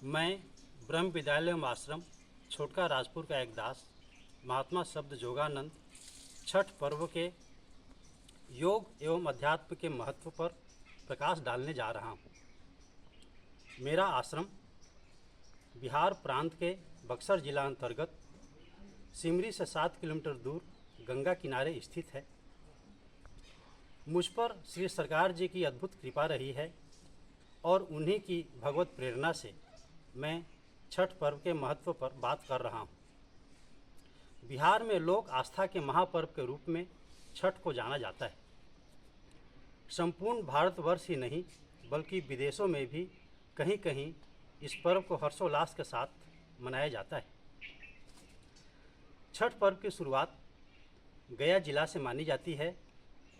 मैं ब्रह्म विद्यालय एवं आश्रम छोटका राजपुर का एक दास महात्मा शब्द जोगानंद छठ पर्व के योग एवं अध्यात्म के महत्व पर प्रकाश डालने जा रहा हूँ। मेरा आश्रम बिहार प्रांत के बक्सर जिला अंतर्गत सिमरी से 7 किलोमीटर दूर गंगा किनारे स्थित है। मुझ पर श्री सरकार जी की अद्भुत कृपा रही है और उन्हीं की भगवत प्रेरणा से मैं छठ पर्व के महत्व पर बात कर रहा हूँ। बिहार में लोक आस्था के महापर्व के रूप में छठ को जाना जाता है। संपूर्ण भारतवर्ष ही नहीं बल्कि विदेशों में भी कहीं कहीं इस पर्व को हर्षोल्लास के साथ मनाया जाता है। छठ पर्व की शुरुआत गया जिला से मानी जाती है।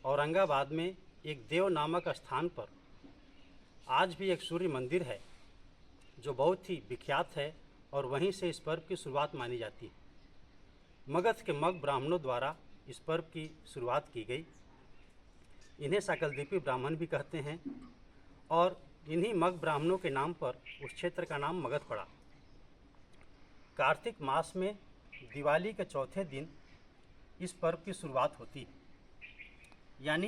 औरंगाबाद में एक देव नामक स्थान पर आज भी एक सूर्य मंदिर है जो बहुत ही विख्यात है और वहीं से इस पर्व की शुरुआत मानी जाती है। मगध के मग ब्राह्मणों द्वारा इस पर्व की शुरुआत की गई। इन्हें सकलद्वीपी ब्राह्मण भी कहते हैं और इन्हीं मग ब्राह्मणों के नाम पर उस क्षेत्र का नाम मगध पड़ा। कार्तिक मास में दिवाली के चौथे दिन इस पर्व की शुरुआत होती है, यानी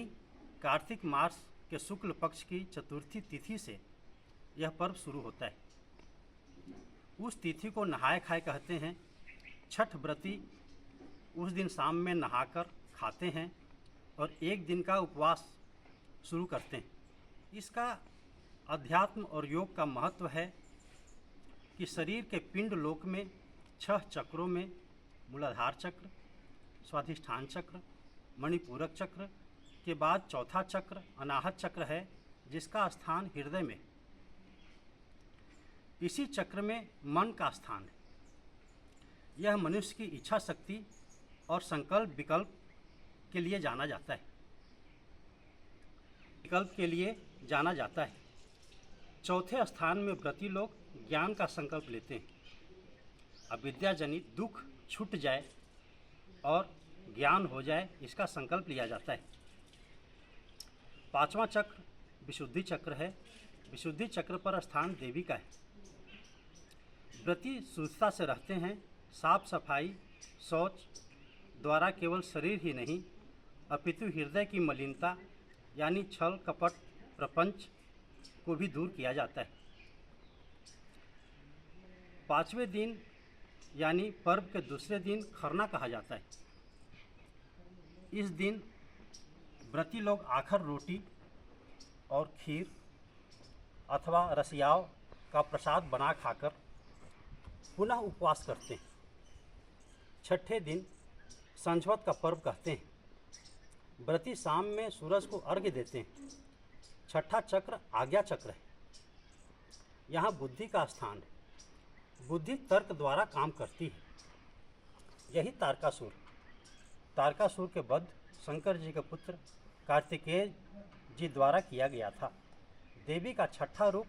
कार्तिक मास के शुक्ल पक्ष की चतुर्थी तिथि से यह पर्व शुरू होता है। उस तिथि को नहाय खाए कहते हैं। छठ व्रती उस दिन शाम में नहाकर खाते हैं और एक दिन का उपवास शुरू करते हैं। इसका अध्यात्म और योग का महत्व है कि शरीर के पिंड लोक में 6 चक्रों में मूलाधार चक्र, स्वाधिष्ठान चक्र, मणिपूरक चक्र के बाद चौथा चक्र अनाहत चक्र है, जिसका स्थान हृदय में। इसी चक्र में मन का स्थान है। यह मनुष्य की इच्छा शक्ति और संकल्प विकल्प के लिए जाना जाता है। चौथे स्थान में व्रती लोग ज्ञान का संकल्प लेते हैं। अविद्या जनित दुख छूट जाए और ज्ञान हो जाए, इसका संकल्प लिया जाता है। 5वां चक्र विशुद्धि चक्र है। विशुद्धि चक्र पर स्थान देवी का है। व्रती शुद्धता से रहते हैं। साफ सफाई शौच द्वारा केवल शरीर ही नहीं अपितु हृदय की मलिनता यानी छल कपट प्रपंच को भी दूर किया जाता है। 5वें दिन यानी पर्व के दूसरे दिन खरना कहा जाता है। इस दिन व्रती लोग आखर रोटी और खीर अथवा रसियाव का प्रसाद बना खाकर पुनः उपवास करते हैं। छठे दिन संझवत का पर्व कहते हैं। व्रती शाम में सूरज को अर्घ्य देते हैं। छठा चक्र आज्ञा चक्र है। यहाँ बुद्धि का स्थान है। बुद्धि तर्क द्वारा काम करती है। यही तारकासुर के वध शंकर जी के पुत्र कार्तिकेय जी द्वारा किया गया था। देवी का छठा रूप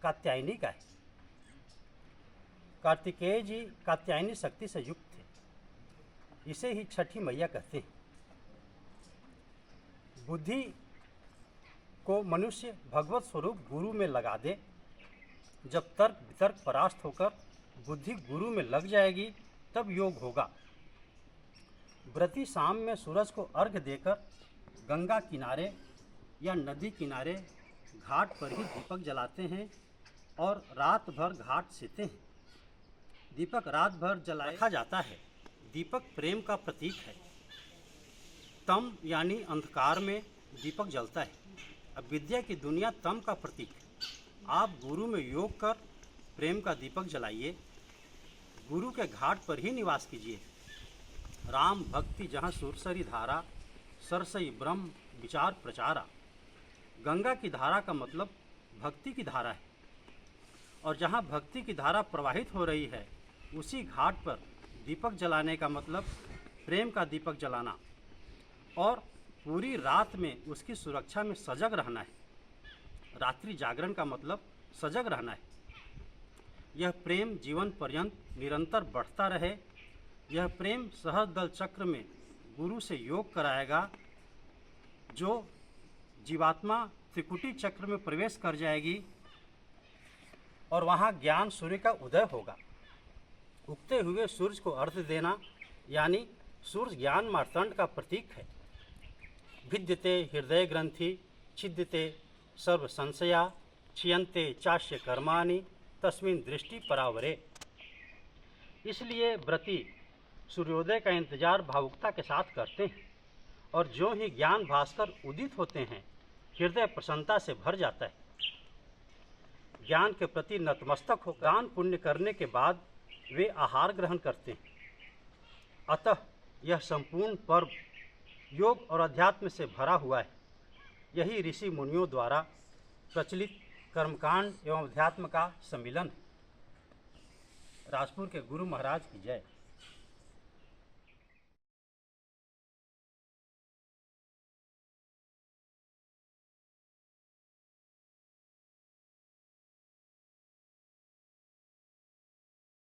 कात्यायनी का है। कार्तिकेय जी कात्यायनी शक्ति से युक्त थे। इसे ही छठी मैया कहते हैं। बुद्धि को मनुष्य भगवत स्वरूप गुरु में लगा दे। जब तर्क वितर्क परास्त होकर बुद्धि गुरु में लग जाएगी तब योग होगा। व्रती शाम में सूरज को अर्घ्य देकर गंगा किनारे या नदी किनारे घाट पर ही दीपक जलाते हैं और रात भर घाट सेते हैं। दीपक रात भर जलाया रखा जाता है। दीपक प्रेम का प्रतीक है। तम यानी अंधकार में दीपक जलता है। अविद्या की दुनिया तम का प्रतीक है। आप गुरु में योग कर प्रेम का दीपक जलाइए। गुरु के घाट पर ही निवास कीजिए। राम भक्ति जहाँ सुरसरी धारा, सरसई ब्रह्म विचार प्रचारा। गंगा की धारा का मतलब भक्ति की धारा है और जहाँ भक्ति की धारा प्रवाहित हो रही है उसी घाट पर दीपक जलाने का मतलब प्रेम का दीपक जलाना और पूरी रात में उसकी सुरक्षा में सजग रहना है। रात्रि जागरण का मतलब सजग रहना है। यह प्रेम जीवन पर्यंत निरंतर बढ़ता रहे। यह प्रेम सहस्त्र चक्र में गुरु से योग कराएगा। जो जीवात्मा त्रिकुटी चक्र में प्रवेश कर जाएगी और वहाँ ज्ञान सूर्य का उदय होगा। उगते हुए सूर्य को अर्घ्य देना यानी सूर्य ज्ञान मार्तंड का प्रतीक है। भिद्यते हृदय ग्रंथि छिद्यते सर्व संशया क्षीयन्ते चास्य कर्माणि तस्मिन् दृष्टि परावरे। इसलिए व्रती सूर्योदय का इंतजार भावुकता के साथ करते हैं और जो ही ज्ञान भास्कर उदित होते हैं हृदय प्रसन्नता से भर जाता है। ज्ञान के प्रति नतमस्तक होकर दान पुण्य करने के बाद वे आहार ग्रहण करते हैं। अतः यह संपूर्ण पर्व योग और अध्यात्म से भरा हुआ है। यही ऋषि मुनियों द्वारा प्रचलित कर्मकांड एवं अध्यात्म का सम्मिलन है। राजपुर के गुरु महाराज की जय।